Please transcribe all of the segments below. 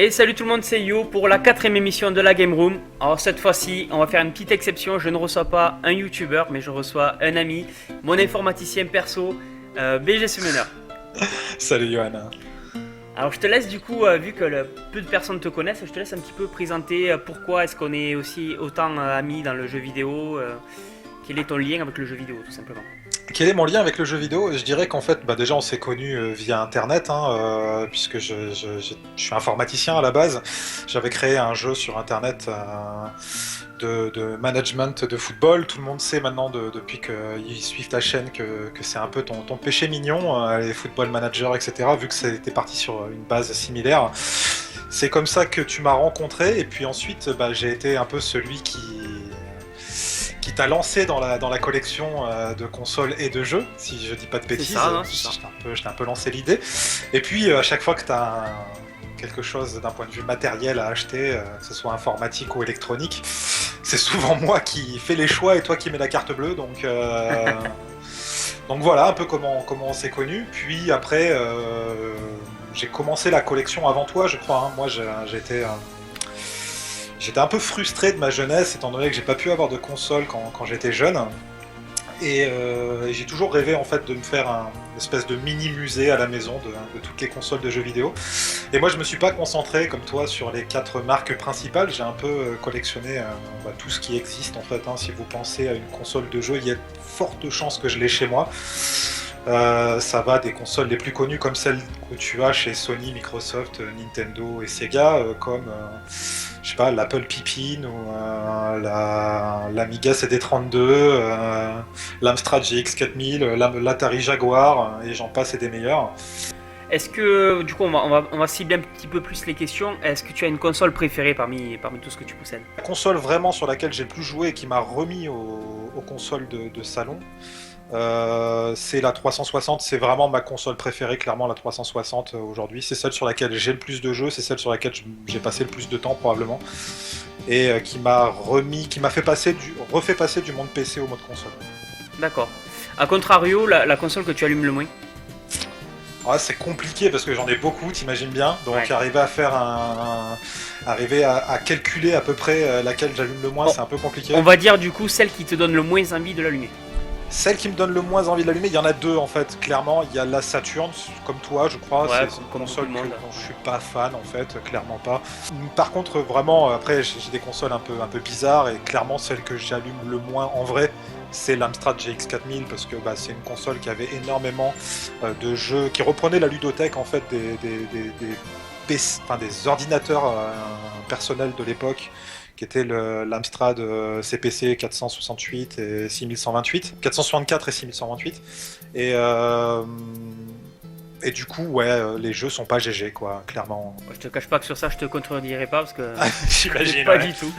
Et salut tout le monde, c'est Yo pour la 4ème émission de la Game Room. Alors cette fois-ci, on va faire une petite exception. Je ne reçois pas un YouTuber, mais je reçois un ami, mon informaticien perso, BG Summoner. Salut Johanna. Alors je te laisse du coup, vu que peu de personnes te connaissent, je te laisse un petit peu présenter pourquoi est-ce qu'on est aussi autant amis dans le jeu vidéo. Quel est ton lien avec le jeu vidéo tout simplement? Quel est mon lien avec le jeu vidéo? Je dirais qu'en fait, déjà on s'est connus via internet, puisque je suis informaticien à la base. J'avais créé un jeu sur internet de management de football. Tout le monde sait maintenant, depuis qu'ils suivent ta chaîne, que c'est un peu ton péché mignon, les football managers, etc., vu que c'était parti sur une base similaire. C'est comme ça que tu m'as rencontré, et puis ensuite j'ai été un peu celui qui t'a lancé dans la collection de consoles et de jeux, si je dis pas de bêtises. Je t'ai un peu lancé l'idée. Et puis à chaque fois que t'as quelque chose d'un point de vue matériel à acheter, que ce soit informatique ou électronique, c'est souvent moi qui fais les choix et toi qui mets la carte bleue. Donc voilà un peu comment on s'est connus. Puis après, j'ai commencé la collection avant toi, je crois. Moi J'étais un peu frustré de ma jeunesse, étant donné que j'ai pas pu avoir de console quand j'étais jeune. Et j'ai toujours rêvé en fait de me faire une espèce de mini-musée à la maison de toutes les consoles de jeux vidéo. Et moi je me suis pas concentré comme toi sur les 4 marques principales, j'ai un peu collectionné tout ce qui existe en fait. Si vous pensez à une console de jeu, il y a de fortes chances que je l'ai chez moi. Ça va des consoles les plus connues comme celles que tu as chez Sony, Microsoft, Nintendo et Sega, comme je sais pas, l'Apple Pippin ou l'Amiga CD32, l'Amstrad GX4000, l'Atari Jaguar, et j'en passe et des meilleurs. Est-ce que, du coup, on va cibler un petit peu plus les questions. Est-ce que tu as une console préférée parmi tout ce que tu possèdes? La console vraiment sur laquelle j'ai le plus joué et qui m'a remis aux consoles de salon, c'est la 360. C'est vraiment ma console préférée, clairement la 360 aujourd'hui. C'est celle sur laquelle j'ai le plus de jeux, c'est celle sur laquelle j'ai passé le plus de temps probablement, et qui m'a refait passer du monde PC au mode console. D'accord. A contrario, la console que tu allumes le moins? C'est compliqué parce que j'en ai beaucoup, t'imagines bien. Donc ouais. Arriver à faire arriver à calculer à peu près laquelle j'allume le moins, c'est un peu compliqué. On va dire du coup celle qui te donne le moins envie de l'allumer. Celle qui me donne le moins envie de l'allumer, il y en a deux en fait, clairement. Il y a la Saturn, comme toi, je crois. Ouais, c'est une console dont je suis pas fan en fait, clairement pas. Par contre, vraiment, après, j'ai des consoles un peu bizarres, et clairement, celle que j'allume le moins en vrai, c'est l'Amstrad GX4000, parce que c'est une console qui avait énormément de jeux, qui reprenait la ludothèque en fait des ordinateurs personnels de l'époque, qui était l'Amstrad CPC 468 et 6128, 464 et 6128. Et du coup, les jeux sont pas GG, quoi, clairement. Je te cache pas que sur ça, je te contredirai pas, parce que j'imagine pas du tout.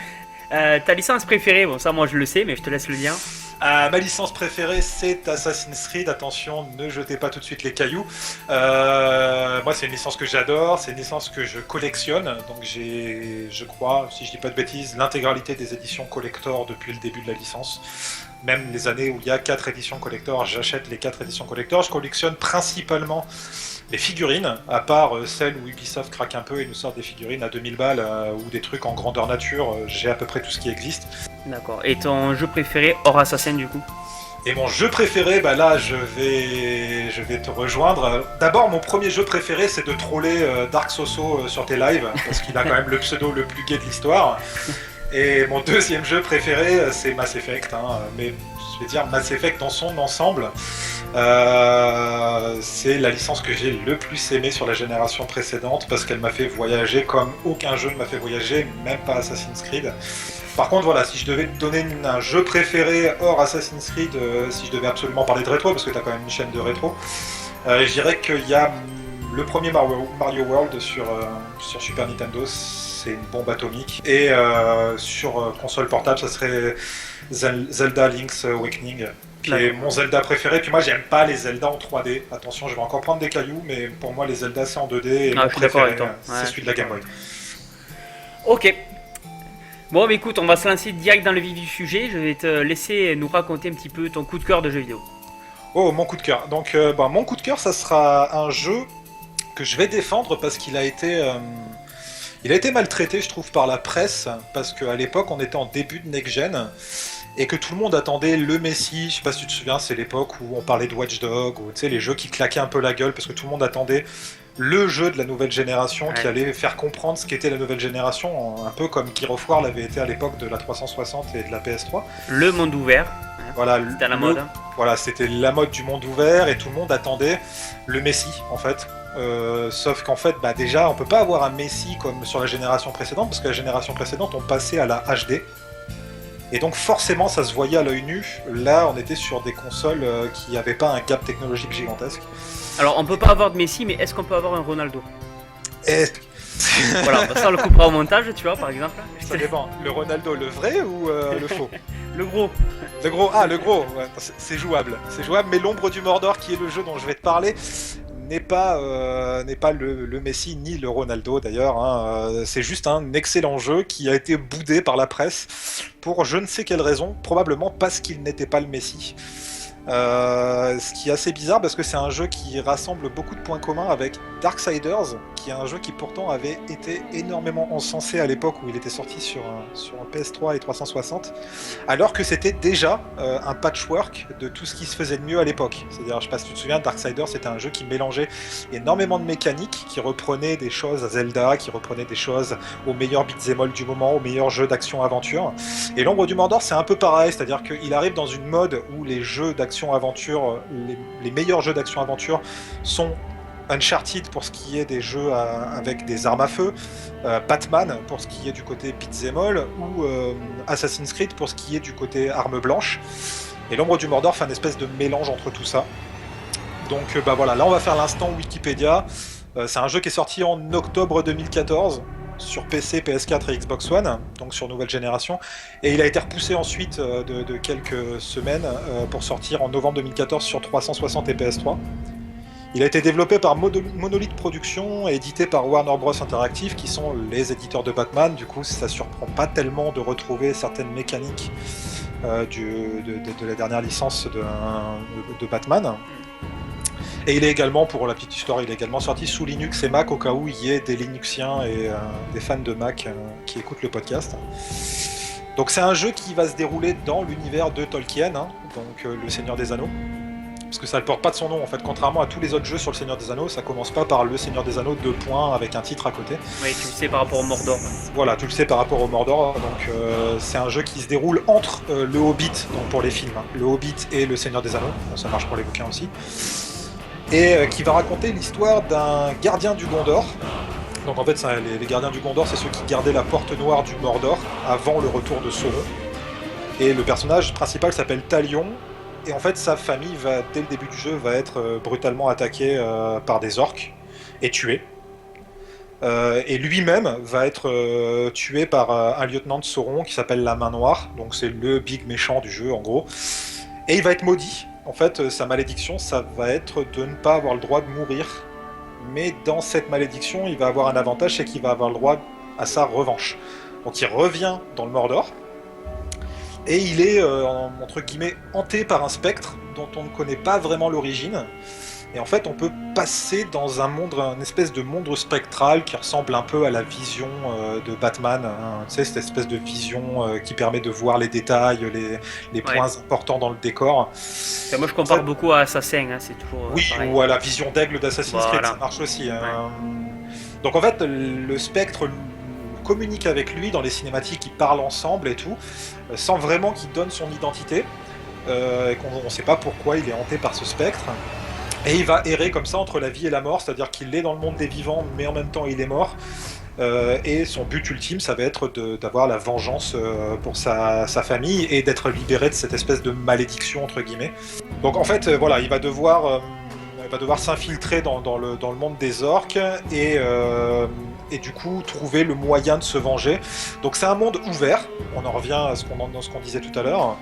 Ta licence préférée, bon ça moi je le sais, mais je te laisse le dire. Ma licence préférée, c'est Assassin's Creed. Attention, ne jetez pas tout de suite les cailloux. Moi, c'est une licence que j'adore, c'est une licence que je collectionne. Donc j'ai, je crois, si je dis pas de bêtises, l'intégralité des éditions collector depuis le début de la licence. Même les années où il y a 4 éditions collector, j'achète les 4 éditions collector. Je collectionne principalement les figurines, à part celles où Ubisoft craque un peu et nous sort des figurines à 2000 balles ou des trucs en grandeur nature. J'ai à peu près tout ce qui existe. D'accord. Et ton jeu préféré hors Assassin du coup? Et mon jeu préféré, là je vais te rejoindre. D'abord, mon premier jeu préféré, c'est de troller Dark Soso sur tes lives, parce qu'il a quand même le pseudo le plus gai de l'histoire. Et mon deuxième jeu préféré, c'est Mass Effect, mais je vais dire Mass Effect dans son ensemble. C'est la licence que j'ai le plus aimée sur la génération précédente, parce qu'elle m'a fait voyager comme aucun jeu ne m'a fait voyager, même pas Assassin's Creed. Par contre, voilà, si je devais te donner un jeu préféré hors Assassin's Creed, si je devais absolument parler de rétro, parce que tu as quand même une chaîne de rétro, je dirais qu'il y a le premier Mario World sur Super Nintendo, c'est une bombe atomique. Et sur console portable, ça serait Zelda Link's Awakening, qui est mon Zelda préféré. Puis moi, j'aime pas les Zelda en 3D. Attention, je vais encore prendre des cailloux, mais pour moi, les Zelda, c'est en 2D. Et mon préféré, c'est celui de la Game Boy. Ok. Bon, mais écoute, on va se lancer direct dans le vif du sujet. Je vais te laisser nous raconter un petit peu ton coup de cœur de jeu vidéo. Oh, mon coup de cœur. Donc, mon coup de cœur, ça sera un jeu que je vais défendre parce qu'il a été Il a été maltraité, je trouve, par la presse, parce qu'à l'époque, on était en début de next-gen, et que tout le monde attendait le Messi. Je sais pas si tu te souviens, c'est l'époque où on parlait de Watch Dogs, ou tu sais, les jeux qui claquaient un peu la gueule, parce que tout le monde attendait le jeu de la nouvelle génération qui allait faire comprendre ce qu'était la nouvelle génération, un peu comme Gear of War l'avait été à l'époque de la 360 et de la PS3. Le monde ouvert, voilà, c'était à la mode. Voilà, c'était la mode du monde ouvert et tout le monde attendait le Messi en fait. Sauf qu'en fait, déjà, on peut pas avoir un Messi comme sur la génération précédente, parce que la génération précédente, on passait à la HD. Et donc forcément, ça se voyait à l'œil nu. Là, on était sur des consoles qui n'avaient pas un gap technologique gigantesque. Alors, on peut pas avoir de Messi, mais est-ce qu'on peut avoir un Ronaldo? Et... Voilà, ça on le coupera au montage, tu vois, par exemple. Ça dépend. Le Ronaldo, le vrai ou le faux? Le gros. Le gros, le gros, ouais, c'est jouable. C'est jouable, mais l'ombre du Mordor, qui est le jeu dont je vais te parler, n'est pas le Messi ni le Ronaldo d'ailleurs. Hein. C'est juste un excellent jeu qui a été boudé par la presse pour je ne sais quelle raison, probablement parce qu'il n'était pas le Messi. Ce qui est assez bizarre parce que c'est un jeu qui rassemble beaucoup de points communs avec Darksiders, qui est un jeu qui pourtant avait été énormément encensé à l'époque où il était sorti sur un PS3 et 360, alors que c'était déjà un patchwork de tout ce qui se faisait de mieux à l'époque. C'est-à-dire, je sais pas si tu te souviens, Darksiders c'était un jeu qui mélangeait énormément de mécaniques, qui reprenait des choses à Zelda, qui reprenait des choses aux meilleurs beat'em all du moment, aux meilleurs jeux d'action-aventure. Et l'ombre du Mordor c'est un peu pareil, c'est-à-dire qu'il arrive dans une mode où les jeux d'action-aventure, les meilleurs jeux d'action-aventure sont Uncharted pour ce qui est des jeux avec des armes à feu, Batman pour ce qui est du côté beat'em all, ou Assassin's Creed pour ce qui est du côté arme blanche. Et l'ombre du Mordor fait une espèce de mélange entre tout ça. Donc voilà, là on va faire l'instant Wikipédia. C'est un jeu qui est sorti en octobre 2014 sur PC, PS4 et Xbox One, donc sur nouvelle génération, et il a été repoussé ensuite de quelques semaines pour sortir en novembre 2014 sur 360 et PS3. Il a été développé par Monolith Productions et édité par Warner Bros Interactive, qui sont les éditeurs de Batman. Du coup, ça surprend pas tellement de retrouver certaines mécaniques de la dernière licence de Batman. Et il est également, pour la petite histoire, il est également sorti sous Linux et Mac, au cas où il y ait des Linuxiens et des fans de Mac qui écoutent le podcast. Donc c'est un jeu qui va se dérouler dans l'univers de Tolkien, hein, donc le Seigneur des Anneaux. Parce que ça ne porte pas de son nom en fait, contrairement à tous les autres jeux sur le Seigneur des Anneaux, ça commence pas par le Seigneur des Anneaux 2 points avec un titre à côté. Oui, tu le sais par rapport au Mordor. Voilà, tu le sais par rapport au Mordor, donc c'est un jeu qui se déroule entre le Hobbit, donc pour les films, hein, le Hobbit et le Seigneur des Anneaux, ça marche pour les bouquins aussi, et qui va raconter l'histoire d'un gardien du Gondor. Donc en fait, ça, les gardiens du Gondor, c'est ceux qui gardaient la porte noire du Mordor avant le retour de Sauron. Et le personnage principal s'appelle Talion. Et en fait, sa famille, dès le début du jeu, va être brutalement attaquée par des orques et tuée. Et lui-même va être tué par un lieutenant de Sauron qui s'appelle la Main Noire. Donc c'est le big méchant du jeu, en gros. Et il va être maudit. En fait, sa malédiction, ça va être de ne pas avoir le droit de mourir. Mais dans cette malédiction, il va avoir un avantage, c'est qu'il va avoir le droit à sa revanche. Donc il revient dans le Mordor. Et il est, entre guillemets, hanté par un spectre dont on ne connaît pas vraiment l'origine. Et en fait, on peut passer dans une espèce de monde spectral qui ressemble un peu à la vision de Batman. Hein. Tu sais, cette espèce de vision qui permet de voir les détails, les points importants dans le décor. Et moi, je compare beaucoup à Assassin, hein, c'est toujours pareil. Ou à la vision d'aigle d'Assassin's Creed, ça marche aussi. Donc en fait, le spectre communique avec lui dans les cinématiques, ils parlent ensemble et tout, sans vraiment qu'il donne son identité, et qu'on ne sait pas pourquoi il est hanté par ce spectre. Et il va errer comme ça entre la vie et la mort, c'est-à-dire qu'il est dans le monde des vivants, mais en même temps il est mort. Et son but ultime, ça va être d'avoir la vengeance pour sa famille et d'être libéré de cette espèce de malédiction, entre guillemets. Donc en fait, voilà, il va devoir s'infiltrer dans le monde des orques et du coup trouver le moyen de se venger. Donc c'est un monde ouvert, on en revient à ce qu'on disait tout à l'heure,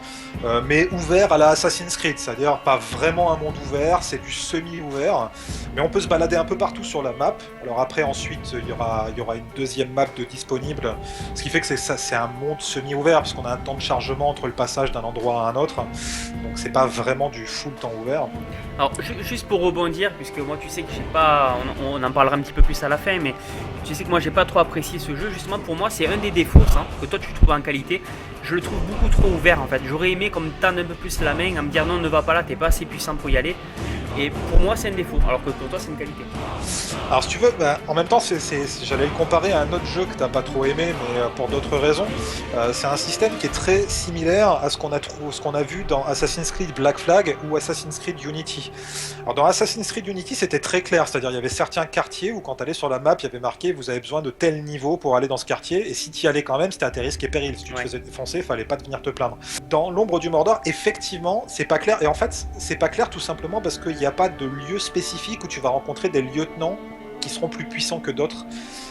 mais ouvert à la Assassin's Creed, c'est-à-dire pas vraiment un monde ouvert, c'est du semi-ouvert, mais on peut se balader un peu partout sur la map. Alors après ensuite il y aura une deuxième map disponible, ce qui fait que c'est un monde semi-ouvert, parce qu'on a un temps de chargement entre le passage d'un endroit à un autre, donc c'est pas vraiment du full temps ouvert. Alors juste pour rebondir, puisque moi tu sais que j'ai pas, on en parlera un petit peu plus à la fin, mais tu sais sais que moi j'ai pas trop apprécié ce jeu. Justement, pour moi, c'est un des défauts ça, que toi tu trouves en qualité. Je le trouve beaucoup trop ouvert en fait. J'aurais aimé comme tendre un peu plus la main, à me dire non, ne va pas là, t'es pas assez puissant pour y aller. Et pour moi, c'est un défaut, alors que pour toi, c'est une qualité. Alors si tu veux, en même temps, j'allais le comparer à un autre jeu que t'as pas trop aimé, mais pour d'autres raisons. C'est un système qui est très similaire à ce qu'on a vu dans Assassin's Creed Black Flag ou Assassin's Creed Unity. Alors dans Assassin's Creed Unity, c'était très clair, c'est-à-dire il y avait certains quartiers où quand t'allais sur la map, il y avait marqué vous avez besoin de tel niveau pour aller dans ce quartier, et si t'y allais quand même, c'était à tes risques et périls. Si tu te faisais défoncer, fallait pas venir te plaindre. Dans l'ombre du Mordor, effectivement, c'est pas clair, et en fait, c'est pas clair tout simplement parce qu'il n'y a pas de lieu spécifique où tu vas rencontrer des lieutenants qui seront plus puissants que d'autres.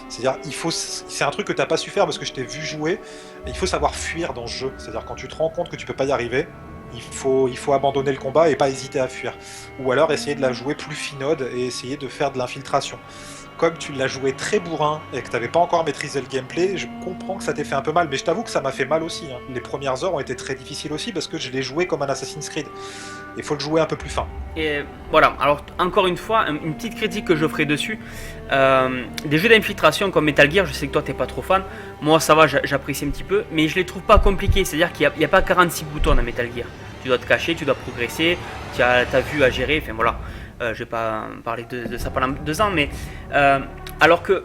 C'est-à-dire, c'est un truc que t'as pas su faire parce que je t'ai vu jouer, et il faut savoir fuir dans ce jeu. C'est-à-dire, quand tu te rends compte que tu peux pas y arriver, il faut abandonner le combat et pas hésiter à fuir. Ou alors essayer de la jouer plus finaude et essayer de faire de l'infiltration. Comme tu l'as joué très bourrin et que t'avais pas encore maîtrisé le gameplay, je comprends que ça t'ait fait un peu mal, mais je t'avoue que ça m'a fait mal aussi. Hein. Les premières heures ont été très difficiles aussi parce que je l'ai joué comme un Assassin's Creed. Il faut le jouer un peu plus fin. Et voilà, alors encore une fois, une petite critique que je ferai dessus. Des jeux d'infiltration comme Metal Gear, je sais que toi t'es pas trop fan. Moi ça va, j'apprécie un petit peu, mais je les trouve pas compliqués. C'est-à-dire qu'il n'y a pas 46 boutons dans Metal Gear. Tu dois te cacher, tu dois progresser, tu as ta vue à gérer, enfin voilà. Je vais pas parler de ça pendant 2 ans, mais alors que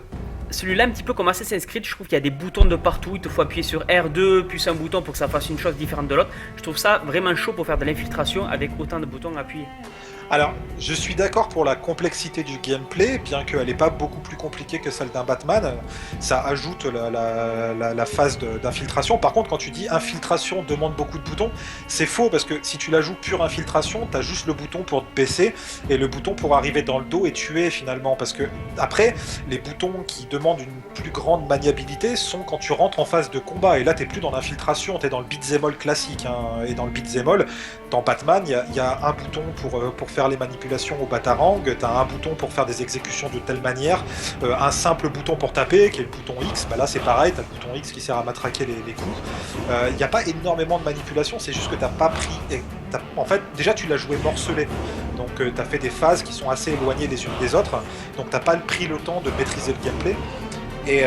celui-là, un petit peu comme Assassin's Creed, je trouve qu'il y a des boutons de partout. Il te faut appuyer sur R2 plus un bouton pour que ça fasse une chose différente de l'autre. Je trouve ça vraiment chaud pour faire de l'infiltration avec autant de boutons appuyés. Alors, je suis d'accord pour la complexité du gameplay, bien qu'elle n'est pas beaucoup plus compliquée que celle d'un Batman. Ça ajoute la phase d'infiltration. Par contre, quand tu dis infiltration demande beaucoup de boutons, c'est faux, parce que si tu la joues pure infiltration, tu as juste le bouton pour te baisser et le bouton pour arriver dans le dos et tuer finalement. Parce que après, les boutons qui demandent une plus grande maniabilité sont quand tu rentres en phase de combat. Et là, tu n'es plus dans l'infiltration, tu es dans le beat'em all classique. Hein. Et dans le beat'em all, dans Batman, il y a un bouton pour faire les manipulations au batarang, tu as un bouton pour faire des exécutions de telle manière, un simple bouton pour taper, qui est le bouton X, bah là c'est pareil, tu as le bouton X qui sert à matraquer les coups. Il n'y a pas énormément de manipulation, c'est juste que tu pas pris... En fait, déjà tu l'as joué morcelé, donc tu as fait des phases qui sont assez éloignées les unes des autres, donc tu pas pris le temps de maîtriser le gameplay. Et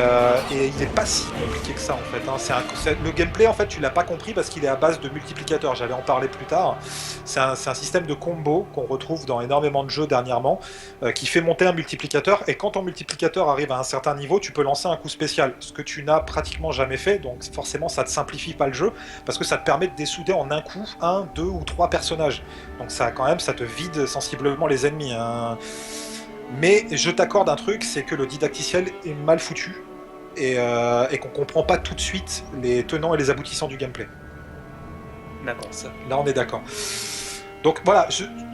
il n'est pas si compliqué que ça en fait. Hein. Le gameplay en fait tu l'as pas compris parce qu'il est à base de multiplicateurs. J'allais en parler plus tard. C'est un système de combo qu'on retrouve dans énormément de jeux dernièrement qui fait monter un multiplicateur. Et quand ton multiplicateur arrive à un certain niveau, tu peux lancer un coup spécial. Ce que tu n'as pratiquement jamais fait. Donc forcément ça te simplifie pas le jeu parce que ça te permet de dessouder en un coup 1, 2 ou 3 personnages. Donc ça quand même ça te vide sensiblement les ennemis. Hein. Mais je t'accorde un truc, c'est que le didacticiel est mal foutu et qu'on comprend pas tout de suite les tenants et les aboutissants du gameplay. D'accord. Là on est d'accord. Donc voilà,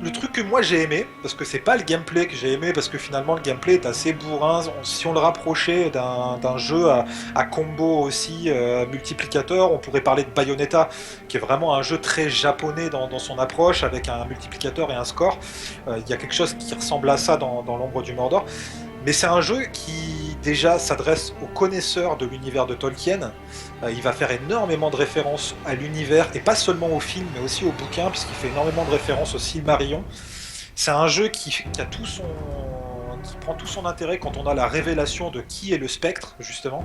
le truc que moi j'ai aimé, parce que c'est pas le gameplay que j'ai aimé, parce que finalement le gameplay est assez bourrin, si on le rapprochait d'un jeu à combo aussi, multiplicateur, on pourrait parler de Bayonetta, qui est vraiment un jeu très japonais dans son approche, avec un multiplicateur et un score. Il y a quelque chose qui ressemble à ça dans l'ombre du Mordor. Mais c'est un jeu qui déjà s'adresse aux connaisseurs de l'univers de Tolkien. Il va faire énormément de références à l'univers, et pas seulement au film, mais aussi au bouquin, puisqu'il fait énormément de références au Silmarillion. C'est un jeu qui prend tout son intérêt quand on a la révélation de qui est le spectre, justement.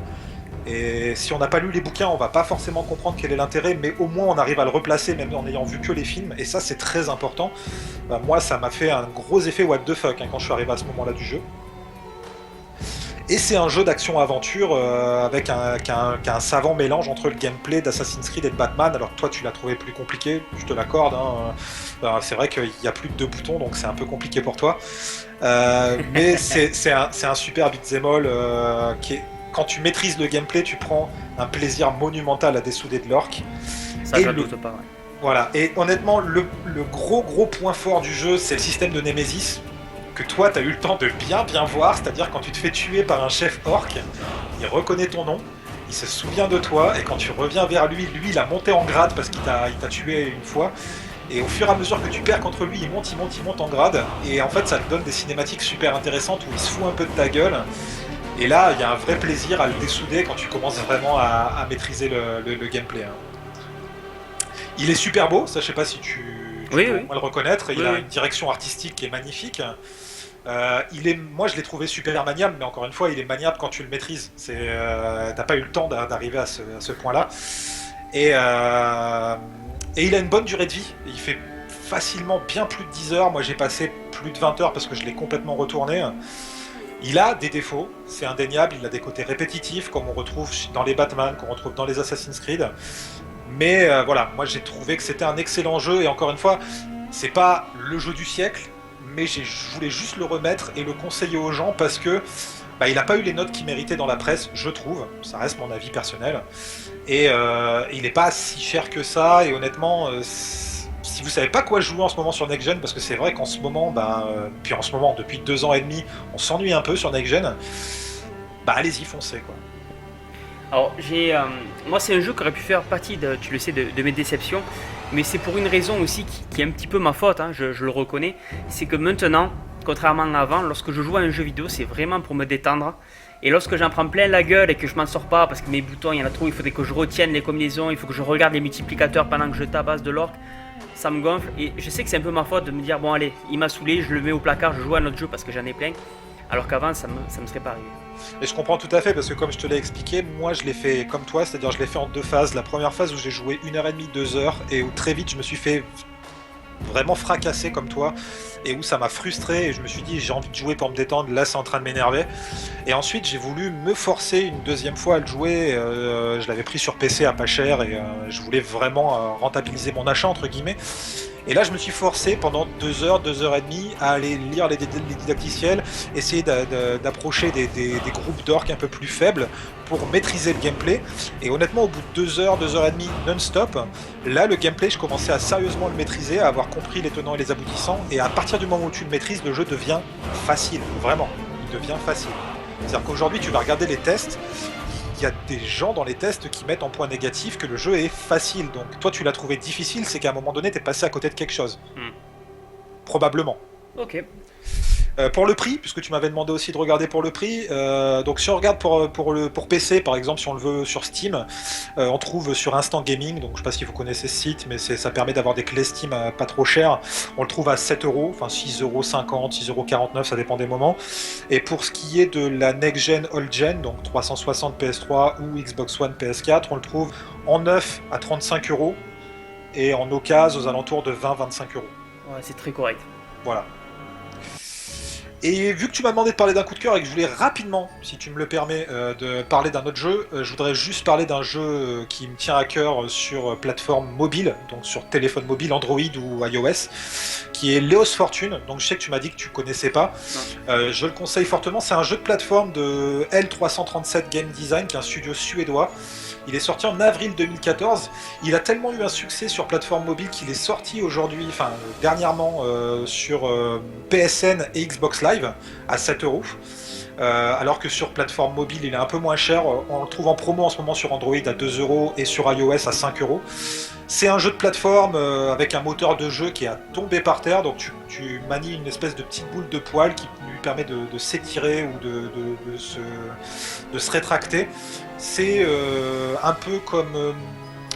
Et si on n'a pas lu les bouquins, on va pas forcément comprendre quel est l'intérêt, mais au moins on arrive à le replacer, même en ayant vu que les films, et ça c'est très important. Moi ça m'a fait un gros effet what the fuck quand je suis arrivé à ce moment-là du jeu. Et c'est un jeu d'action-aventure avec un savant mélange entre le gameplay d'Assassin's Creed et de Batman. Alors toi tu l'as trouvé plus compliqué, je te l'accorde. Hein. C'est vrai qu'il y a plus de 2 boutons, donc c'est un peu compliqué pour toi. Mais c'est un super beat'em all qui est... Quand tu maîtrises le gameplay, tu prends un plaisir monumental à dessouder de l'orque. Ça, je doute pas, ouais. Voilà, et honnêtement, le gros point fort du jeu, c'est le système de Nemesis. Que toi t'as eu le temps de bien voir, c'est-à-dire quand tu te fais tuer par un chef orc, il reconnaît ton nom, il se souvient de toi, et quand tu reviens vers lui, il a monté en grade parce qu'il t'a tué une fois, et au fur et à mesure que tu perds contre lui, il monte en grade, et en fait ça te donne des cinématiques super intéressantes où il se fout un peu de ta gueule, et là il y a un vrai plaisir à le dessouder quand tu commences vraiment à maîtriser le gameplay. Hein. Il est super beau, ça je sais pas si tu peux le reconnaître, il a une direction artistique qui est magnifique. Moi, je l'ai trouvé super maniable, mais encore une fois, il est maniable quand tu le maîtrises. T'as pas eu le temps d'arriver à ce point-là. Et, euh, et il a une bonne durée de vie. Il fait facilement bien plus de 10 heures. Moi, j'ai passé plus de 20 heures parce que je l'ai complètement retourné. Il a des défauts, c'est indéniable. Il a des côtés répétitifs, comme on retrouve dans les Batman, qu'on retrouve dans les Assassin's Creed. Mais voilà, moi j'ai trouvé que c'était un excellent jeu. Et encore une fois, c'est pas le jeu du siècle, mais je voulais juste le remettre et le conseiller aux gens parce que il n'a pas eu les notes qu'il méritait dans la presse, je trouve. Ça reste mon avis personnel. Et il n'est pas si cher que ça. Et honnêtement, si vous savez pas quoi jouer en ce moment sur Next Gen, parce que c'est vrai qu'en ce moment, puis en ce moment, depuis 2 ans et demi, on s'ennuie un peu sur Next Gen, allez-y, foncez quoi. Alors, moi, c'est un jeu qui aurait pu faire partie, tu le sais, de mes déceptions, mais c'est pour une raison aussi qui est un petit peu ma faute, hein, je le reconnais. C'est que maintenant, contrairement à avant, lorsque je joue à un jeu vidéo, c'est vraiment pour me détendre. Et lorsque j'en prends plein la gueule et que je m'en sors pas parce que mes boutons, il y en a trop, il faudrait que je retienne les combinaisons, il faut que je regarde les multiplicateurs pendant que je tabasse de l'orque, ça me gonfle. Et je sais que c'est un peu ma faute de me dire, bon allez, il m'a saoulé, je le mets au placard, je joue à un autre jeu parce que j'en ai plein. Alors qu'avant, ça me serait pas arrivé. Et je comprends tout à fait, parce que comme je te l'ai expliqué, moi je l'ai fait comme toi, c'est-à-dire je l'ai fait en 2 phases. La première phase où j'ai joué 1h30, 2 heures, et où très vite je me suis fait vraiment fracasser comme toi, et où ça m'a frustré, et je me suis dit j'ai envie de jouer pour me détendre, là c'est en train de m'énerver. Et ensuite j'ai voulu me forcer une deuxième fois à le jouer, je l'avais pris sur PC à pas cher, et je voulais vraiment rentabiliser mon achat entre guillemets. Et là, je me suis forcé pendant 2 heures, 2 heures et demie à aller lire les didacticiels, essayer d'approcher des groupes d'orques un peu plus faibles pour maîtriser le gameplay. Et honnêtement, au bout de 2 heures, 2 heures et demie non-stop, là, le gameplay, je commençais à sérieusement le maîtriser, à avoir compris les tenants et les aboutissants. Et à partir du moment où tu le maîtrises, le jeu devient facile, vraiment. Il devient facile. C'est-à-dire qu'aujourd'hui, tu vas regarder les tests. Il y a des gens dans les tests qui mettent en point négatif que le jeu est facile. Donc toi tu l'as trouvé difficile, c'est qu'à un moment donné t'es passé à côté de quelque chose. Probablement. Ok. Pour le prix, puisque tu m'avais demandé aussi de regarder pour le prix, donc si on regarde pour PC par exemple, si on le veut sur Steam, on trouve sur Instant Gaming, donc je sais pas si vous connaissez ce site, mais ça permet d'avoir des clés Steam pas trop chères. On le trouve à 7€, enfin 6,50€, 6,49€, ça dépend des moments. Et pour ce qui est de la Next Gen Old Gen, donc 360 PS3 ou Xbox One PS4, on le trouve en neuf à 35€, et en occasion aux alentours de 20-25€. Ouais, c'est très correct. Voilà. Et vu que tu m'as demandé de parler d'un coup de cœur et que je voulais rapidement, si tu me le permets, de parler d'un autre jeu, je voudrais juste parler d'un jeu qui me tient à cœur sur plateforme mobile, donc sur téléphone mobile, Android ou iOS, qui est Leos Fortune. Donc je sais que tu m'as dit que tu connaissais pas. Je le conseille fortement. C'est un jeu de plateforme de L337 Game Design, qui est un studio suédois. Il est sorti en avril 2014. Il a tellement eu un succès sur plateforme mobile qu'il est sorti aujourd'hui, enfin dernièrement, sur PSN et Xbox Live à 7€. Alors que sur plateforme mobile il est un peu moins cher. On le trouve en promo en ce moment sur Android à 2€ et sur iOS à 5€. C'est un jeu de plateforme avec un moteur de jeu qui est à tomber par terre, donc tu manies une espèce de petite boule de poil qui lui permet de s'étirer ou de se rétracter. C'est un peu comme...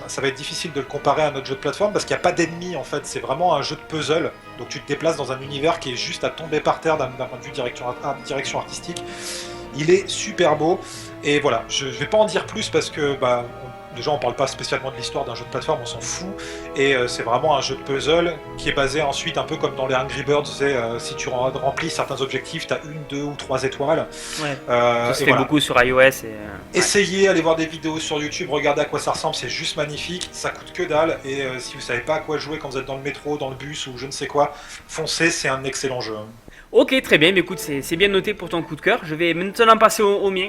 ça va être difficile de le comparer à un autre jeu de plateforme parce qu'il n'y a pas d'ennemis en fait, c'est vraiment un jeu de puzzle. Donc tu te déplaces dans un univers qui est juste à tomber par terre d'un point de vue direction artistique. Il est super beau et voilà, je vais pas en dire plus parce que déjà on parle pas spécialement de l'histoire d'un jeu de plateforme, on s'en fout, et c'est vraiment un jeu de puzzle qui est basé ensuite un peu comme dans les Angry Birds, si tu remplis certains objectifs, t'as 1, 2 ou 3 étoiles. Ouais. Ça se fait beaucoup sur iOS. Essayez, allez voir des vidéos sur YouTube, regardez à quoi ça ressemble, c'est juste magnifique, ça coûte que dalle, et si vous savez pas à quoi jouer quand vous êtes dans le métro, dans le bus ou je ne sais quoi, foncez, c'est un excellent jeu. Ok, très bien, mais écoute, c'est bien noté pour ton coup de cœur. Je vais maintenant passer au mien.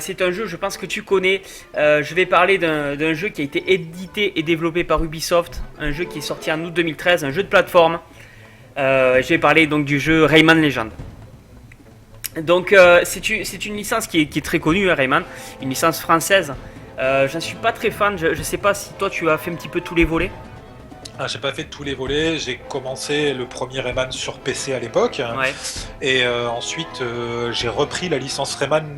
C'est un jeu, je pense que tu connais. Je vais parler d'un jeu qui a été édité et développé par Ubisoft, un jeu qui est sorti en août 2013, un jeu de plateforme. Je vais parler donc du jeu Rayman Legends. Donc c'est une licence qui est très connue, hein, Rayman, une licence française. J'en suis pas très fan, je sais pas si toi tu as fait un petit peu tous les volets. J'ai pas fait tous les volets, j'ai commencé le premier Rayman sur PC à l'époque, Ouais. et ensuite j'ai repris la licence Rayman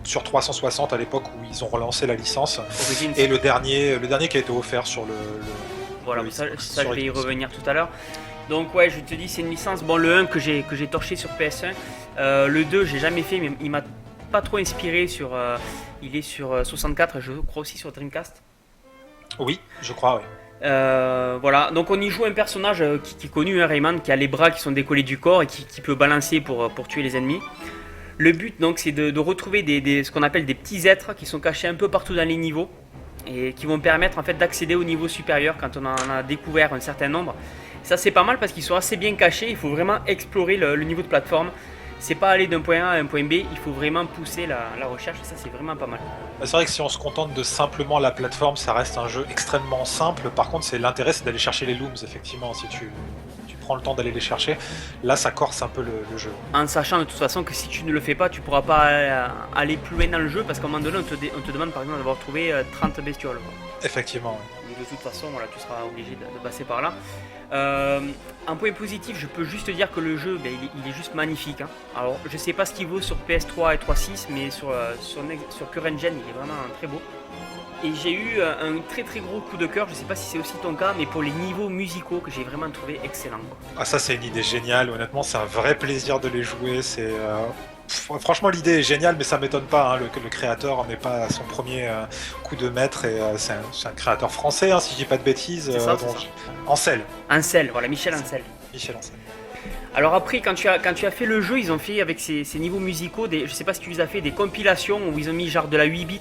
sur 360 à l'époque où ils ont relancé la licence, Origins. et le dernier qui a été offert sur le Voilà, le- ça sur je vais y Xbox. revenir tout à l'heure. Donc ouais, je te dis, c'est une licence. Bon, le 1 que j'ai torché sur PS1, le 2 j'ai jamais fait, mais il m'a pas trop inspiré sur. Il est sur 64, je crois aussi sur Dreamcast. Oui, je crois, oui. Voilà, donc on y joue un personnage qui est connu, hein, Rayman, qui a les bras qui sont décollés du corps et qui peut balancer pour tuer les ennemis. Le but donc c'est de retrouver ce qu'on appelle des petits êtres qui sont cachés un peu partout dans les niveaux et qui vont permettre en fait d'accéder au niveau supérieur quand on en a découvert un certain nombre. Ça c'est pas mal parce qu'ils sont assez bien cachés, il faut vraiment explorer le niveau de plateforme. C'est pas aller d'un point A à un point B, il faut vraiment pousser la recherche et ça c'est vraiment pas mal. C'est vrai que si on se contente de simplement la plateforme, ça reste un jeu extrêmement simple. Par contre, l'intérêt, c'est d'aller chercher les looms, effectivement, si tu prends le temps d'aller les chercher. Là, ça corse un peu le jeu. En sachant de toute façon que si tu ne le fais pas, tu pourras pas aller plus loin dans le jeu parce qu'à un moment donné, on te demande par exemple d'avoir trouvé 30 bestioles. Quoi. Effectivement, oui. De toute façon, voilà, tu seras obligé de passer par là. Un point positif, je peux juste dire que le jeu, il est juste magnifique. Hein. Alors, je sais pas ce qu'il vaut sur PS3 et 3.6, mais sur Current Gen, il est vraiment très beau. Et j'ai eu un très très gros coup de cœur, je sais pas si c'est aussi ton cas, mais pour les niveaux musicaux que j'ai vraiment trouvé excellents. Quoi. Ah, ça, c'est une idée géniale. Honnêtement, c'est un vrai plaisir de les jouer. Franchement, l'idée est géniale, mais ça m'étonne pas que le créateur n'est pas à son premier coup de maître. Et c'est un créateur français, si je dis pas de bêtises. C'est ça. Ancel. Ancel, voilà, Michel Ancel. Michel Ancel. Alors après, quand tu as fait le jeu, ils ont fait avec ces niveaux musicaux, je sais pas si tu les as fait, des compilations où ils ont mis genre de la 8 bits.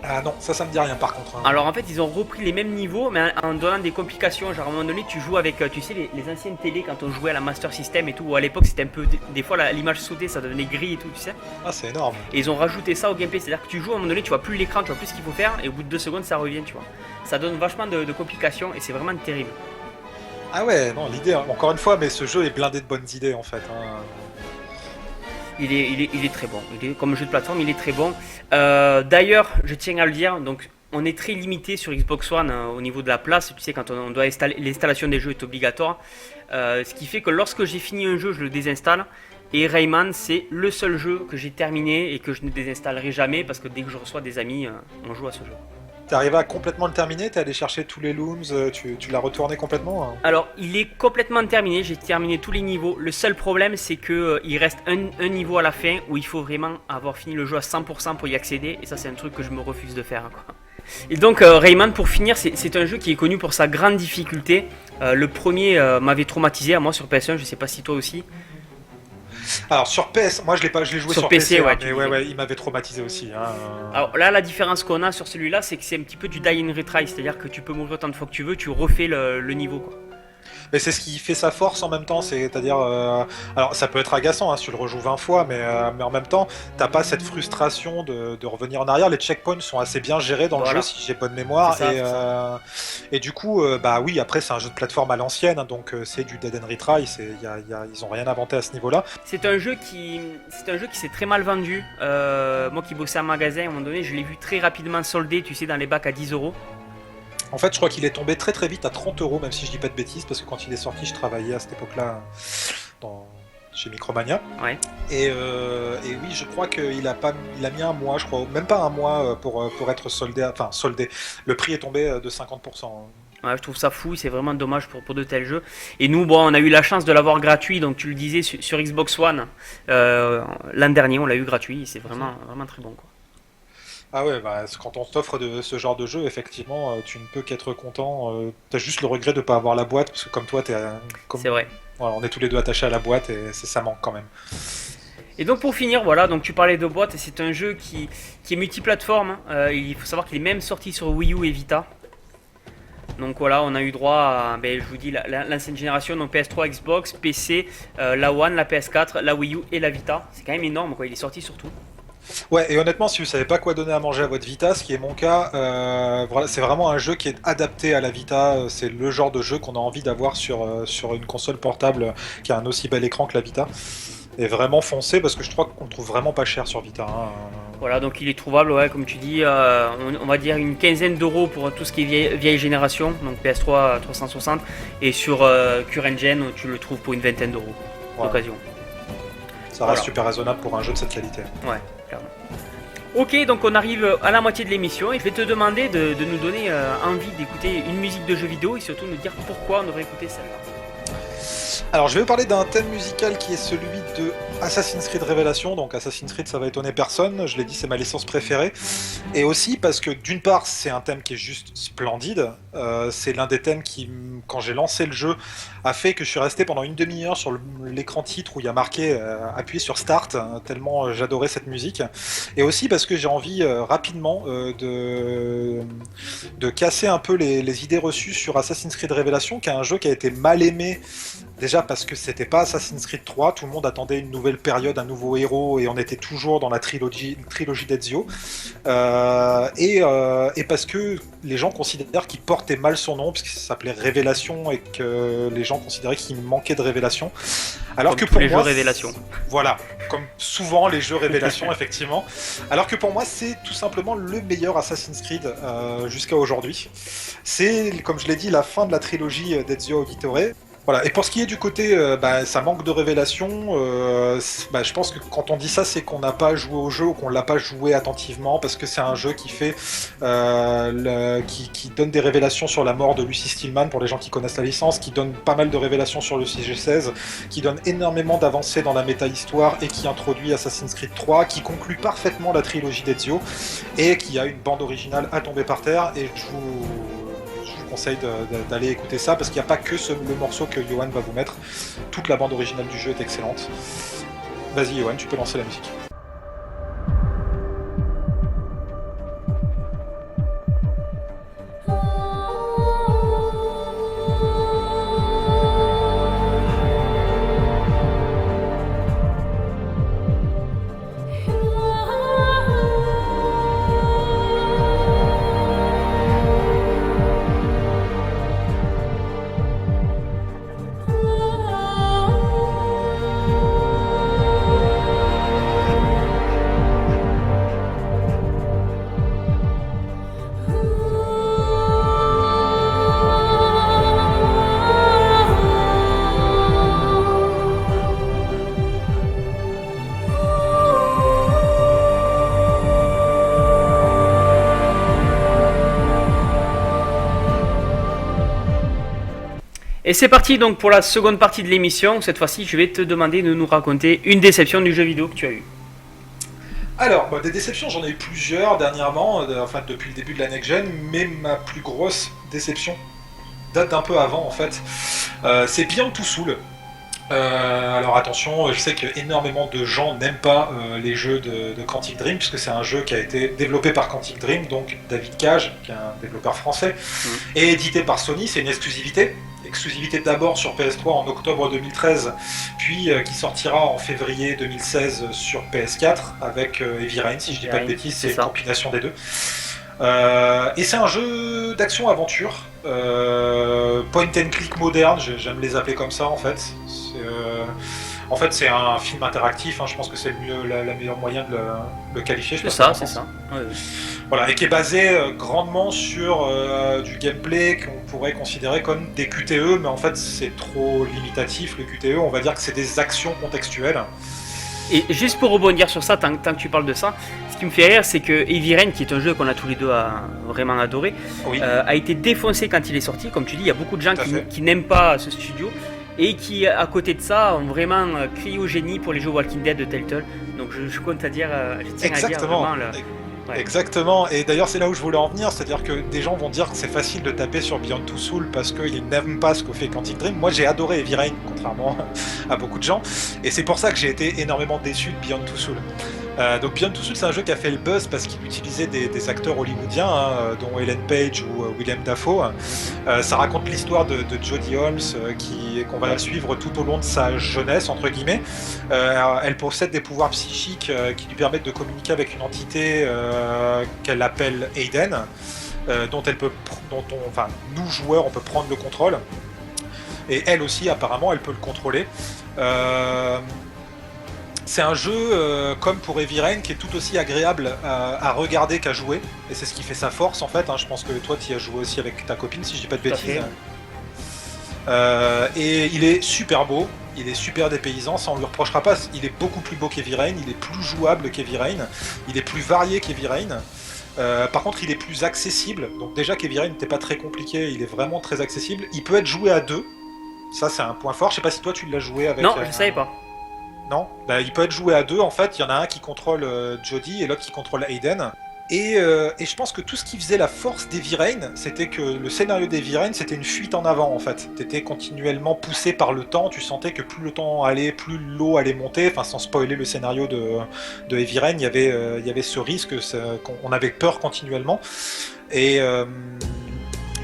Ah non, ça me dit rien par contre. Hein. Alors en fait, ils ont repris les mêmes niveaux, mais en donnant des complications. Genre à un moment donné, tu joues avec, tu sais, les anciennes télé quand on jouait à la Master System et tout. Où à l'époque, c'était un peu, des fois l'image sautait, ça devenait gris et tout, tu sais. Ah, c'est énorme. Et ils ont rajouté ça au gameplay, c'est-à-dire que tu joues à un moment donné, tu vois plus l'écran, tu vois plus ce qu'il faut faire, et au bout de 2 secondes, ça revient, tu vois. Ça donne vachement de complications et c'est vraiment terrible. Ah ouais, non, l'idée, encore une fois, mais ce jeu est blindé de bonnes idées en fait. Hein. Il est très bon. Comme jeu de plateforme, il est très bon. D'ailleurs, je tiens à le dire, donc on est très limité sur Xbox One au niveau de la place. Tu sais, quand on doit installer, l'installation des jeux est obligatoire. Ce qui fait que lorsque j'ai fini un jeu, je le désinstalle. Et Rayman, c'est le seul jeu que j'ai terminé et que je ne désinstallerai jamais parce que dès que je reçois des amis, on joue à ce jeu. T'es arrivé à complètement le terminer, t'es allé chercher tous les looms, tu l'as retourné complètement hein. Alors, il est complètement terminé, j'ai terminé tous les niveaux. Le seul problème, c'est que il reste un niveau à la fin où il faut vraiment avoir fini le jeu à 100% pour y accéder. Et ça, c'est un truc que je me refuse de faire. Quoi. Et donc, Rayman, pour finir, c'est un jeu qui est connu pour sa grande difficulté. Le premier m'avait traumatisé, à moi sur PS1, je sais pas si toi aussi. Alors sur PS, moi je l'ai joué sur PC, ouais, mais ouais, il m'avait traumatisé aussi. Hein. Alors là, la différence qu'on a sur celui-là, c'est que c'est un petit peu du die and retry, c'est-à-dire que tu peux mourir autant de fois que tu veux, tu refais le niveau, quoi. Mais c'est ce qui fait sa force en même temps, c'est-à-dire... alors ça peut être agaçant si tu le rejoues 20 fois, mais en même temps, t'as pas cette frustration de revenir en arrière. Les checkpoints sont assez bien gérés dans le jeu, si j'ai bonne mémoire. Et du coup, oui, après c'est un jeu de plateforme à l'ancienne, donc c'est du dead and retry, ils ont rien inventé à ce niveau-là. C'est un jeu qui s'est très mal vendu. Moi qui bossais en magasin, à un moment donné, je l'ai vu très rapidement soldé, tu sais, dans les bacs à 10 €. En fait, je crois qu'il est tombé très très vite à 30 €, même si je dis pas de bêtises, parce que quand il est sorti, je travaillais à cette époque-là chez Micromania. Ouais. Et oui, je crois qu'il a mis un mois, je crois, même pas un mois pour être soldé. Le prix est tombé de 50%. Ouais, je trouve ça fou, c'est vraiment dommage pour de tels jeux. Et nous, bon, on a eu la chance de l'avoir gratuit, donc tu le disais sur Xbox One. L'an dernier, on l'a eu gratuit, et c'est vraiment très bon, quoi. Ah ouais, quand on t'offre ce genre de jeu, effectivement, tu ne peux qu'être content. T'as juste le regret de ne pas avoir la boîte, parce que comme toi, c'est vrai. Voilà, on est tous les deux attachés à la boîte et ça manque quand même. Et donc pour finir, voilà, donc tu parlais de boîte, c'est un jeu qui est multiplateforme. Il faut savoir qu'il est même sorti sur Wii U et Vita. Donc voilà, on a eu droit à, je vous dis, l'ancienne génération, donc PS3, Xbox, PC, la One, la PS4, la Wii U et la Vita. C'est quand même énorme, quoi. Il est sorti sur tout. Ouais, et honnêtement, si vous savez pas quoi donner à manger à votre Vita, ce qui est mon cas, voilà, c'est vraiment un jeu qui est adapté à la Vita. C'est le genre de jeu qu'on a envie d'avoir sur une console portable qui a un aussi bel écran que la Vita. Et vraiment foncé, parce que je crois qu'on le trouve vraiment pas cher sur Vita. Hein. Voilà, donc il est trouvable, ouais, comme tu dis, on va dire une quinzaine d'euros pour tout ce qui est vieille génération, donc PS3 360, et sur Current Gen, tu le trouves pour une vingtaine d'euros d'occasion. Ça reste super raisonnable pour un jeu de cette qualité. Ouais, clairement. Ok, donc on arrive à la moitié de l'émission et je vais te demander de nous donner envie d'écouter une musique de jeu vidéo et surtout nous dire pourquoi on devrait écouter celle-là. Alors, je vais vous parler d'un thème musical qui est celui de Assassin's Creed Révélation. Donc, Assassin's Creed, ça va étonner personne. Je l'ai dit, c'est ma licence préférée. Et aussi parce que, d'une part, c'est un thème qui est juste splendide. C'est l'un des thèmes qui, quand j'ai lancé le jeu, a fait que je suis resté pendant une demi-heure sur l'écran titre où il y a marqué appuyer sur Start, tellement j'adorais cette musique. Et aussi parce que j'ai envie rapidement de casser un peu les idées reçues sur Assassin's Creed Révélation, qui est un jeu qui a été mal aimé. Déjà parce que c'était pas Assassin's Creed 3, tout le monde attendait une nouvelle période, un nouveau héros, et on était toujours dans la trilogie d'Ezio. Et parce que les gens considèrent qu'il portait mal son nom, parce que ça s'appelait Révélation, et que les gens considéraient qu'il manquait de révélation. Alors comme que tous pour les moi, jeux Révélation. voilà, comme souvent les jeux Révélation, effectivement. Alors que pour moi, c'est tout simplement le meilleur Assassin's Creed jusqu'à aujourd'hui. C'est, comme je l'ai dit, la fin de la trilogie d'Ezio Auditore. Voilà. Et pour ce qui est du côté, ça manque de révélation. Je pense que quand on dit ça, c'est qu'on n'a pas joué au jeu ou qu'on l'a pas joué attentivement, parce que c'est un jeu qui fait, qui donne des révélations sur la mort de Lucy Stillman pour les gens qui connaissent la licence, qui donne pas mal de révélations sur le CG16, qui donne énormément d'avancées dans la méta-histoire et qui introduit Assassin's Creed 3, qui conclut parfaitement la trilogie d'Ezio et qui a une bande originale à tomber par terre. Et je vous conseille d'aller écouter ça parce qu'il n'y a pas que le morceau que Johan va vous mettre. Toute la bande originale du jeu est excellente. Vas-y Johan, tu peux lancer la musique. Et c'est parti donc pour la seconde partie de l'émission. Cette fois-ci, je vais te demander de nous raconter une déception du jeu vidéo que tu as eu. Alors, des déceptions, j'en ai eu plusieurs dernièrement, enfin depuis le début de la next-gen, mais ma plus grosse déception date d'un peu avant en fait. C'est Beyond Two Souls. Alors attention, je sais que énormément de gens n'aiment pas les jeux de Quantic Dream, puisque c'est un jeu qui a été développé par Quantic Dream, donc David Cage, qui est un développeur français, et édité par Sony. C'est une exclusivité d'abord sur PS3 en octobre 2013, puis qui sortira en février 2016 sur PS4 avec Heavy Rain, si je dis pas de bêtises, c'est une compilation des deux. Et c'est un jeu d'action-aventure, point and click moderne, j'aime les appeler comme ça en fait. En fait, c'est un film interactif, je pense que c'est la meilleure moyen de le qualifier. C'est ça. Ouais. Voilà, et qui est basé grandement sur du gameplay qu'on pourrait considérer comme des QTE, mais en fait c'est trop limitatif le QTE, on va dire que c'est des actions contextuelles. Et juste pour rebondir sur ça, tant que tu parles de ça, ce qui me fait rire, c'est que Heavy Rain, qui est un jeu qu'on a tous les deux vraiment adoré, oui. A été défoncé quand il est sorti. Comme tu dis, il y a beaucoup de gens qui n'aiment pas ce studio et qui, à côté de ça, ont vraiment crié au génie pour les jeux Walking Dead de Telltale. Donc je compte à dire, je tiens à dire vraiment... Ouais. Exactement, et d'ailleurs c'est là où je voulais en venir, c'est-à-dire que des gens vont dire que c'est facile de taper sur Beyond Two Souls parce qu'ils n'aiment pas ce que fait Quantic Dream. Moi j'ai adoré Heavy Rain, contrairement à beaucoup de gens, et c'est pour ça que j'ai été énormément déçu de Beyond Two Souls. Donc Beyond Two Souls, c'est un jeu qui a fait le buzz parce qu'il utilisait des acteurs hollywoodiens, dont Ellen Page ou Willem Dafoe. Ça raconte l'histoire de Jodie Holmes, qu'on va suivre tout au long de sa jeunesse, entre guillemets. Elle possède des pouvoirs psychiques qui lui permettent de communiquer avec une entité qu'elle appelle Aiden, dont nous joueurs, on peut prendre le contrôle. Et elle aussi, apparemment, elle peut le contrôler. C'est un jeu, comme pour Heavy Rain, qui est tout aussi agréable à regarder qu'à jouer. Et c'est ce qui fait sa force, en fait. Je pense que toi, tu y as joué aussi avec ta copine, si je dis pas de bêtises. Et il est super beau. il est super dépaysant, ça on lui reprochera pas. Il est beaucoup plus beau qu'Heavy Rain, il est plus jouable qu'Heavy Rain, il est plus varié qu'Heavy Rain. Par contre, il est plus accessible. Donc déjà qu'Heavy Rain n'était pas très compliqué, il est vraiment très accessible. Il peut être joué à deux. Ça, c'est un point fort. Je sais pas si toi tu l'as joué avec. Non, je savais pas. Non, bah, il peut être joué à deux en fait. Il y en a un qui contrôle Jodie et l'autre qui contrôle Aiden. Et je pense que tout ce qui faisait la force d'Heavy Rain, c'était que le scénario d'Heavy Rain, c'était une fuite en avant en fait. T'étais continuellement poussé par le temps, tu sentais que plus le temps allait, plus l'eau allait monter. Enfin, sans spoiler le scénario de Heavy Rain, il y avait ce risque, qu'on avait peur continuellement. Et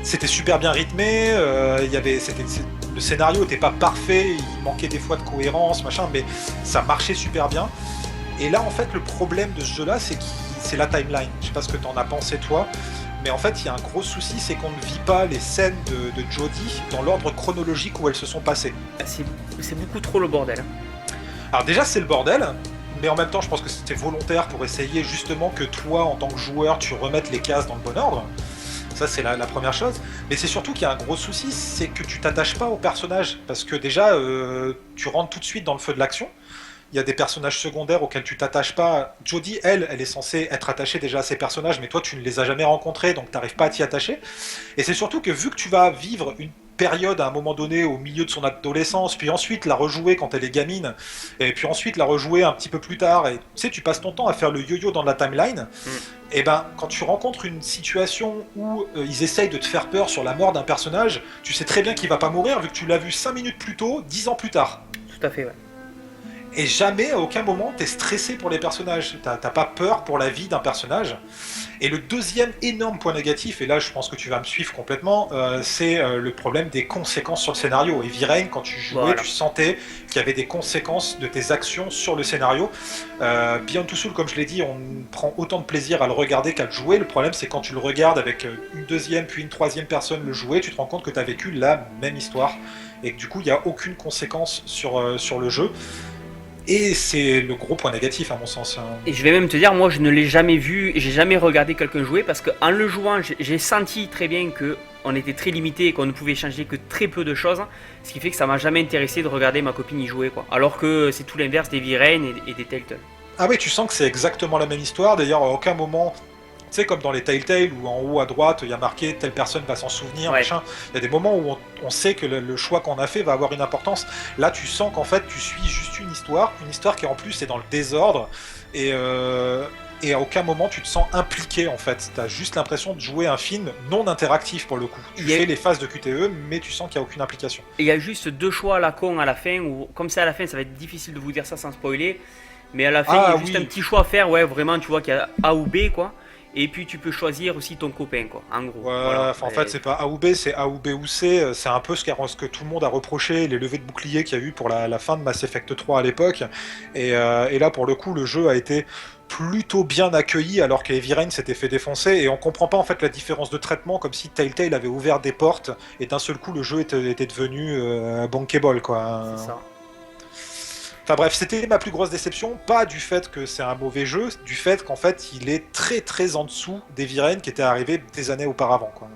c'était super bien rythmé, le scénario n'était pas parfait, il manquait des fois de cohérence, machin, mais ça marchait super bien. Et là, en fait, le problème de ce jeu-là, c'est la timeline. Je sais pas ce que t'en as pensé, toi, mais en fait, il y a un gros souci, c'est qu'on ne vit pas les scènes de Jodie dans l'ordre chronologique où elles se sont passées. C'est beaucoup trop le bordel. Alors déjà, c'est le bordel, mais en même temps, je pense que c'était volontaire pour essayer justement que toi, en tant que joueur, tu remettes les cases dans le bon ordre. Ça, c'est la première chose. Mais c'est surtout qu'il y a un gros souci, c'est que tu t'attaches pas aux personnages. Parce que déjà, tu rentres tout de suite dans le feu de l'action. Il y a des personnages secondaires auxquels tu t'attaches pas. Jodie, elle est censée être attachée déjà à ces personnages, mais toi, tu ne les as jamais rencontrés, donc tu n'arrives pas à t'y attacher. Et c'est surtout que vu que tu vas vivre une période à un moment donné au milieu de son adolescence, puis ensuite la rejouer quand elle est gamine, et puis ensuite la rejouer un petit peu plus tard, et tu sais, tu passes ton temps à faire le yo-yo dans la timeline, et ben quand tu rencontres une situation où ils essayent de te faire peur sur la mort d'un personnage, tu sais très bien qu'il va pas mourir vu que tu l'as vu 5 minutes plus tôt, 10 ans plus tard. Tout à fait, ouais. Et jamais, à aucun moment, t'es stressé pour les personnages. T'as pas peur pour la vie d'un personnage. Et le deuxième énorme point négatif, et là je pense que tu vas me suivre complètement, c'est le problème des conséquences sur le scénario. Heavy Rain, quand tu jouais, voilà, tu sentais qu'il y avait des conséquences de tes actions sur le scénario. Beyond Two Souls, comme je l'ai dit, on prend autant de plaisir à le regarder qu'à le jouer. Le problème, c'est quand tu le regardes avec une deuxième puis une troisième personne le jouer, tu te rends compte que tu as vécu la même histoire. Et que du coup, il n'y a aucune conséquence sur le jeu. Et c'est le gros point négatif à mon sens. Et je vais même te dire, moi je ne l'ai jamais vu, j'ai jamais regardé quelqu'un jouer parce qu'en le jouant, j'ai senti très bien qu'on était très limité et qu'on ne pouvait changer que très peu de choses. Ce qui fait que ça m'a jamais intéressé de regarder ma copine y jouer, quoi. Alors que c'est tout l'inverse des Heavy Rain et des Telltale. Ah oui, tu sens que c'est exactement la même histoire. D'ailleurs, à aucun moment, tu sais, comme dans les Telltale où en haut à droite il y a marqué telle personne va s'en souvenir, ouais, machin. Il y a des moments où on sait que le choix qu'on a fait va avoir une importance. Là, tu sens qu'en fait, tu suis juste une histoire qui en plus est dans le désordre et à aucun moment tu te sens impliqué en fait. T'as juste l'impression de jouer un film non interactif pour le coup. Tu fais les phases de QTE, mais tu sens qu'il n'y a aucune implication. Et il y a juste deux choix à la con à la fin, où comme c'est à la fin, ça va être difficile de vous dire ça sans spoiler. Mais à la fin, il y a juste un petit choix à faire, ouais, vraiment, tu vois qu'il y a A ou B, quoi. Et puis tu peux choisir aussi ton copain, quoi, en gros. Ouais, voilà. En fait, c'est pas A ou B, c'est A ou B ou C. C'est un peu ce que tout le monde a reproché, les levées de bouclier qu'il y a eu pour la fin de Mass Effect 3 à l'époque. Et là, pour le coup, le jeu a été plutôt bien accueilli alors que Heavy Rain s'était fait défoncer. Et on comprend pas en fait la différence de traitement, comme si Telltale avait ouvert des portes et d'un seul coup, le jeu était devenu bankable, quoi. C'est ça. Enfin bref, c'était ma plus grosse déception, pas du fait que c'est un mauvais jeu, du fait qu'en fait il est très très en dessous d'Heavy Rain qui était arrivé des années auparavant, quoi.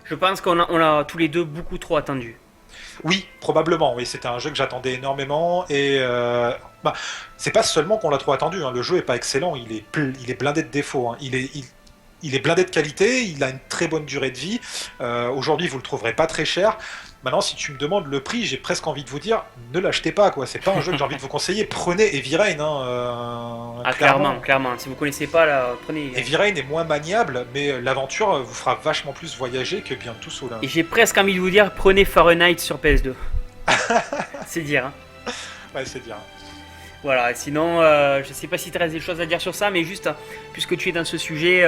Je pense qu'on a tous les deux beaucoup trop attendu. Oui, probablement, oui, c'était un jeu que j'attendais énormément et c'est pas seulement qu'on l'a trop attendu, hein, le jeu est pas excellent, il est blindé de défauts, hein. Il est blindé de qualité, il a une très bonne durée de vie, aujourd'hui vous le trouverez pas très cher. Maintenant, si tu me demandes le prix, j'ai presque envie de vous dire, ne l'achetez pas, quoi. C'est pas un jeu que j'ai envie de vous conseiller. Prenez Heavy Rain, hein. Clairement. Si vous connaissez pas, là, prenez. Heavy Rain est moins maniable, mais l'aventure vous fera vachement plus voyager que Beyond Two Souls. Et j'ai presque envie de vous dire, prenez Fahrenheit sur PS2. C'est dire. Hein. Ouais, c'est dire. Voilà, sinon, je sais pas si tu as des choses à dire sur ça, mais juste, puisque tu es dans ce sujet,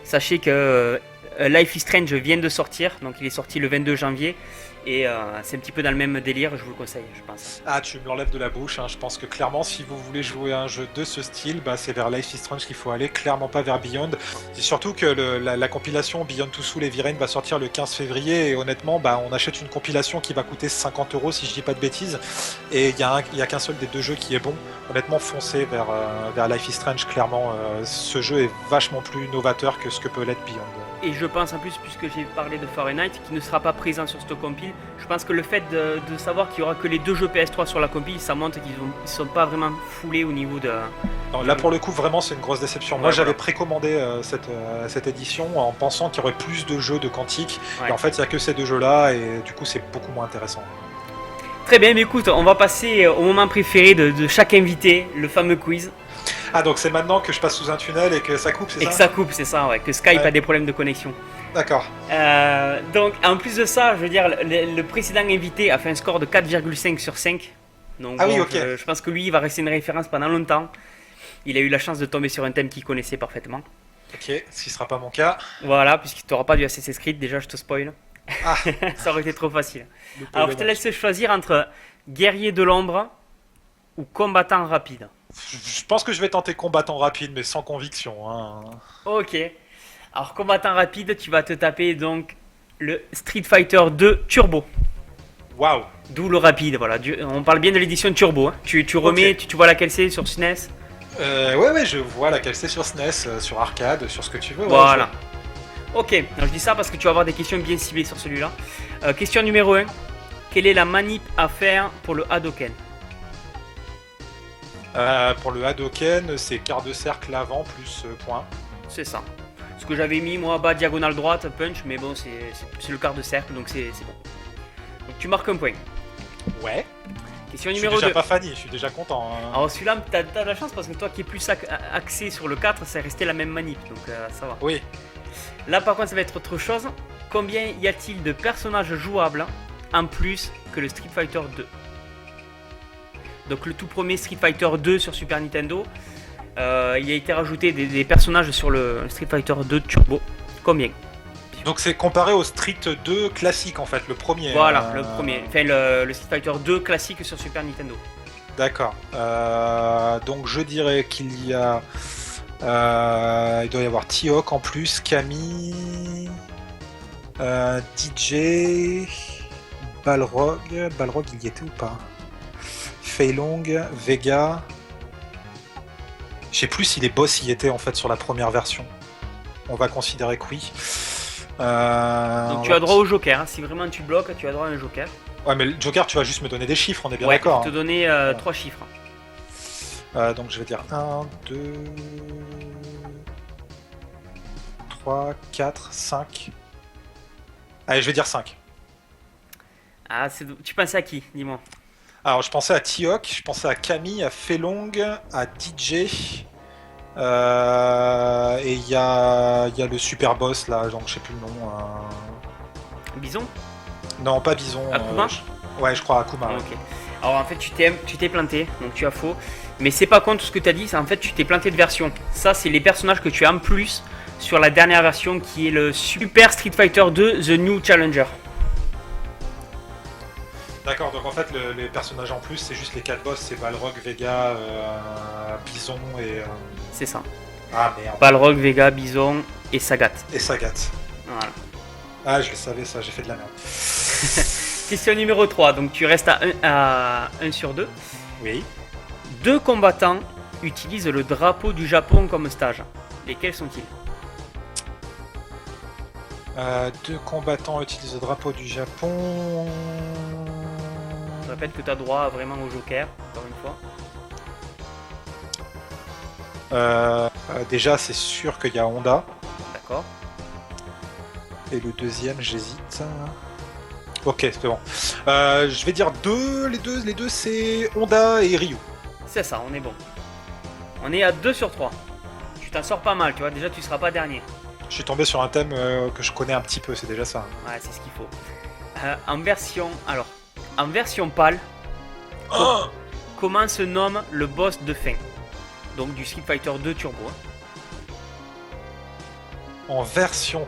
sachez que Life is Strange vient de sortir, donc il est sorti le 22 janvier. Et c'est un petit peu dans le même délire, je vous le conseille, je pense. Ah, tu me l'enlèves de la bouche, hein. Je pense que clairement, si vous voulez jouer à un jeu de ce style, c'est vers Life is Strange qu'il faut aller, clairement pas vers Beyond. C'est surtout que la compilation Beyond Two Souls et Heavy Rain va sortir le 15 février, et honnêtement, on achète une compilation qui va coûter 50 € si je dis pas de bêtises, et il y a qu'un seul des deux jeux qui est bon. Honnêtement, foncez vers Life is Strange, clairement, ce jeu est vachement plus novateur que ce que peut l'être Beyond. Et et je pense en plus, puisque j'ai parlé de Fahrenheit, qui ne sera pas présent sur cette compile, je pense que le fait de savoir qu'il n'y aura que les 2 jeux PS3 sur la compile, ça montre qu'ils ne sont pas vraiment foulés au niveau de... Non, là pour le coup vraiment c'est une grosse déception. Moi j'avais précommandé cette édition en pensant qu'il y aurait plus de jeux de Quantic, et en fait il n'y a que ces 2 jeux là, et du coup c'est beaucoup moins intéressant. Très bien, mais écoute, on va passer au moment préféré de chaque invité, le fameux quiz. Ah, donc c'est maintenant que je passe sous un tunnel et que ça coupe, c'est ça? Et que ça coupe, c'est ça, ouais, que Skype a des problèmes de connexion. D'accord. Donc, en plus de ça, je veux dire, le précédent invité a fait un score de 4,5 sur 5. Donc, ah bon, oui, ok. Je pense que lui, il va rester une référence pendant longtemps. Il a eu la chance de tomber sur un thème qu'il connaissait parfaitement. Ok, ce qui sera pas mon cas. Voilà, puisqu'il t'aura pas du Assassin's Creed, déjà, je te spoil. Ah. Ça aurait été trop facile. Alors, je te laisse choisir entre guerrier de l'ombre ou combattant rapide. Je pense que je vais tenter combattant rapide, mais sans conviction. Hein. Ok. Alors, combattant rapide, tu vas te taper donc le Street Fighter 2 Turbo. Waouh. D'où le rapide, voilà. On parle bien de l'édition Turbo. Hein. Tu remets, okay. tu vois laquelle c'est sur SNES? Ouais, je vois laquelle c'est sur SNES, sur arcade, sur ce que tu veux. Voilà. Ouais, ok, alors, je dis ça parce que tu vas avoir des questions bien ciblées sur celui-là. Question numéro 1. Quelle est la manip à faire pour le Hadoken? Pour le Hadoken, c'est quart de cercle avant plus point. C'est ça. Ce que j'avais mis moi bas diagonale droite, punch, mais bon, c'est le quart de cercle, donc c'est bon. Donc tu marques un point. Ouais. Question numéro 2. Je suis déjà pas Fanny, je suis déjà content. Hein. Alors celui-là, t'as de la chance parce que toi qui es plus axé sur le 4, c'est resté la même manip, donc ça va. Oui. Là par contre, ça va être autre chose. Combien y a-t-il de personnages jouables en plus que le Street Fighter 2? Donc le tout premier Street Fighter 2 sur Super Nintendo, il a été rajouté des personnages sur le Street Fighter 2 Turbo. Combien? Donc c'est comparé au Street 2 classique en fait, le premier. Voilà, le premier. Enfin le Street Fighter 2 classique sur Super Nintendo. D'accord. Donc je dirais qu'il y a... il doit y avoir T-Hawk en plus, Camille, DJ, Balrog. Balrog il y était ou pas? Fei Long, Vega. Je sais plus si les boss y étaient en fait sur la première version. On va considérer que oui. Donc tu as droit au joker, hein. Si vraiment tu bloques, tu as droit à un joker. Ouais, mais le joker, tu vas juste me donner des chiffres, on est bien ouais, d'accord. Je vais te donner 3 chiffres. Donc je vais dire 1, 2, 3, 4, 5. Allez, je vais dire 5. Ah, tu pensais à qui? Dis-moi. Alors, je pensais à T-Hawk, je pensais à Camille, à Fei Long, à DJ. Et il y a le super boss là, donc je sais plus le nom. Bison? Non, pas Bison. Akuma? Ouais, je crois Akuma. Ah, ok. Alors en fait, tu t'es planté, donc tu as faux. Mais c'est pas contre ce que tu as dit, c'est en fait tu t'es planté de version. Ça, c'est les personnages que tu as en plus sur la dernière version qui est le Super Street Fighter 2 The New Challenger. D'accord, donc en fait les personnages en plus c'est juste les 4 boss, c'est Balrog, Vega, Bison et... C'est ça. Ah merde. Balrog, Vega, Bison et Sagat. Et Sagat. Voilà. Ah je le savais ça, j'ai fait de la merde. Question numéro 3, donc tu restes à 1 sur 2. Oui. 2 combattants utilisent le drapeau du Japon comme stage. Lesquels sont-ils? 2 combattants utilisent le drapeau du Japon. Je répète que tu as droit vraiment au joker, encore une fois. Déjà, c'est sûr qu'il y a Honda. D'accord. Et le deuxième, j'hésite. Ok, c'est bon. Je vais dire 2. Les deux, c'est Honda et Ryu. C'est ça, on est bon. On est à 2 sur 3. Tu t'en sors pas mal, tu vois. Déjà, tu seras pas dernier. Je suis tombé sur un thème que je connais un petit peu, c'est déjà ça. Ouais, c'est ce qu'il faut. En version PAL, comment se nomme le boss de fin? Donc du Street Fighter 2 Turbo. En version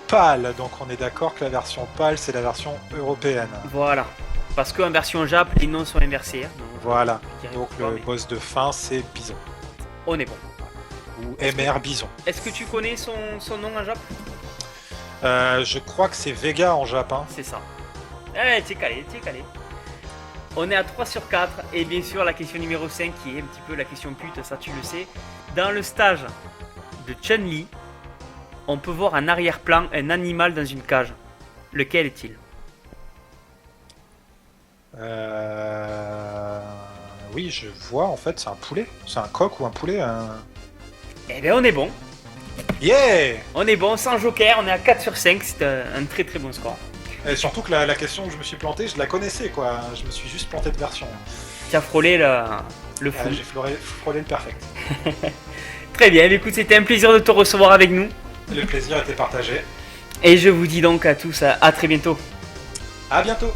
PAL, donc on est d'accord que la version PAL c'est la version européenne. Voilà. Parce qu'en version Jap, les noms sont inversés. Hein, voilà. Donc le boss de fin c'est Bison. On est bon. Ou MR Bison. Est-ce que tu connais son nom en Jap? Je crois que c'est Vega en Jap. Hein. C'est ça. Eh, t'es calé. On est à 3 sur 4, et bien sûr la question numéro 5 qui est un petit peu la question pute, ça tu le sais. Dans le stage de Chun-Li, on peut voir en arrière-plan un animal dans une cage. Lequel est-il? Oui, je vois, en fait, c'est un poulet. C'est un coq ou un poulet. Eh bien, on est bon. Yeah! On est bon, sans joker, on est à 4 sur 5. C'est un très très bon score. Et surtout que la question où je me suis planté, je la connaissais, quoi. Je me suis juste planté de version. Tu as frôlé le fou. J'ai frôlé le perfect. Très bien, écoute, c'était un plaisir de te recevoir avec nous. Le plaisir était partagé. Et je vous dis donc à tous à très bientôt. À bientôt!